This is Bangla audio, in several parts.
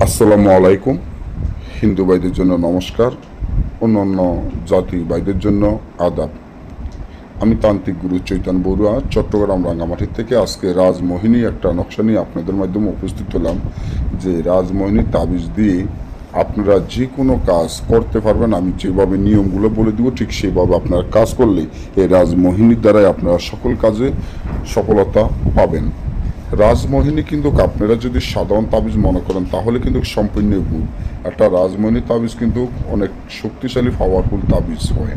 আসসালামু আলাইকুম। হিন্দু ভাইদের জন্য নমস্কার, অন্যান্য জাতি ভাইদের জন্য আদাব। আমি তান্ত্রিক গুরু চৈতন্য বড়ুয়া, চট্টগ্রাম রাঙ্গামাটি থেকে আজকে রাজমোহিনী একটা নকশা নিয়ে আপনাদের মাধ্যমে উপস্থিত হলাম। যে রাজমোহিনী তাবিজ দিয়ে আপনারা যে কোনো কাজ করতে পারবেন। আমি যেভাবে নিয়মগুলো বলে দিব ঠিক সেইভাবে আপনারা কাজ করলেই এই রাজমোহিনীর দ্বারাই আপনারা সকল কাজে সফলতা পাবেন। রাজমোহিনী কিন্তু আপনারা যদি সাধারণ তাবিজ মনে করেন তাহলে কিন্তু সম্পূর্ণ ভুল। একটা রাজমোহিনী তাবিজ কিন্তু অনেক শক্তিশালী পাওয়ারফুল তাবিজ হয়।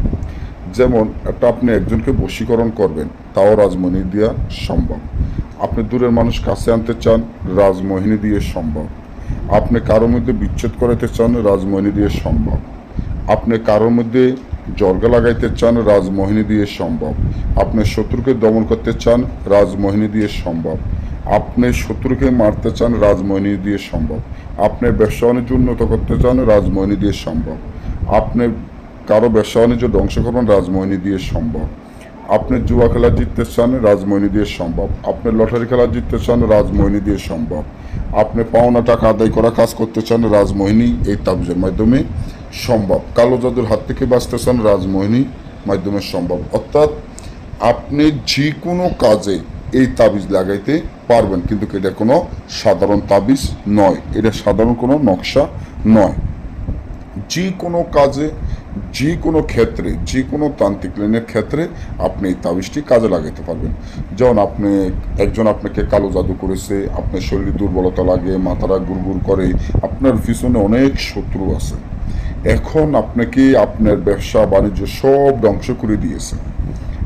যেমন একটা আপনি একজনকে বশীকরণ করবেন, তাও রাজমোহিনী দিয়া সম্ভব। আপনি দূরের মানুষ কাছে আনতে চান, রাজমোহিনী দিয়ে সম্ভব। আপনি কারোর মধ্যে বিচ্ছেদ করাতে চান, রাজমোহিনী দিয়ে সম্ভব। আপনি কারোর মধ্যে জর্গা লাগাইতে চান, রাজমোহিনী দিয়ে সম্ভব। আপনি শত্রুকে দমন করতে চান, রাজমোহিনী দিয়ে সম্ভব। আপনি শত্রুকে মারতে চান, রাজমোহিনী দিয়ে সম্ভব। আপনি ব্যবসা বাণিজ্য উন্নত করতে চান, রাজমোহিনী দিয়ে সম্ভব। আপনি কারো ব্যবসা বাণিজ্য ধ্বংস করবেন, রাজমোহিনী দিয়ে সম্ভব। আপনি জুয়া খেলা জিততে চান, রাজমোহিনী দিয়ে সম্ভব। আপনি লটারি খেলা জিততে চান, রাজমোহিনী দিয়ে সম্ভব। আপনি পাওনা টাকা আদায় করা কাজ করতে চান, রাজমোহিনী এই তাবিজের মাধ্যমে সম্ভব। কালো জাদুর হাত থেকে বাঁচতে চান, রাজমোহিনী মাধ্যমে সম্ভব। অর্থাৎ আপনি যে কোনো কাজে এই তাবিজ লাগাইতে পারবেন, কিন্তু এটা কোনো সাধারণ তাবিজ নয়, এটা সাধারণ কোনো নকশা নয়। যে কোনো কাজে, যে কোনো ক্ষেত্রে, যে কোনো তান্ত্রিক লাইনের ক্ষেত্রে আপনি এই তাবিজটি কাজে লাগাতে পারবেন। যেমন একজন আপনাকে কালো জাদু করেছে, আপনার শরীরে দুর্বলতা লাগে, মাথাটা গুড়গুড় করে, আপনার পিছনে অনেক শত্রু আছে, এখন আপনাকে আপনার ব্যবসা বাণিজ্য সব ধ্বংস করে দিয়েছে।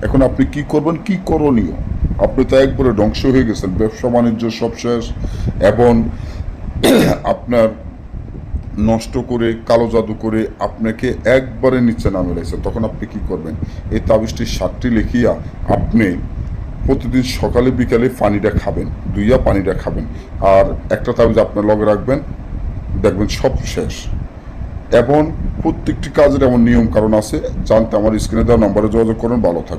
এখন আপনি কি করবেন, কি করণীয়? আপনি তো একবারে ধ্বংস হয়ে গেছেন, ব্যবসা বাণিজ্য সব শেষ, এবং আপনার নষ্ট করে, কালো জাদু করে আপনাকে একবারে নিচে নামে রয়েছে। তখন আপনি কি করবেন? এই তাবিজটি 7টি লিখিয়া আপনি প্রতিদিন সকালে বিকালে পানিটা খাবেন, দুইয়া পানিটা খাবেন, আর একটা তাবিজ আপনার লগে রাখবেন, দেখবেন সব শেষ। এবং প্রত্যেকটি কাজের এমন নিয়ম কারণ আছে, জানতে আমার স্ক্রিনে দেওয়া নম্বরে যোগাযোগ করুন। ভালো থাকবেন।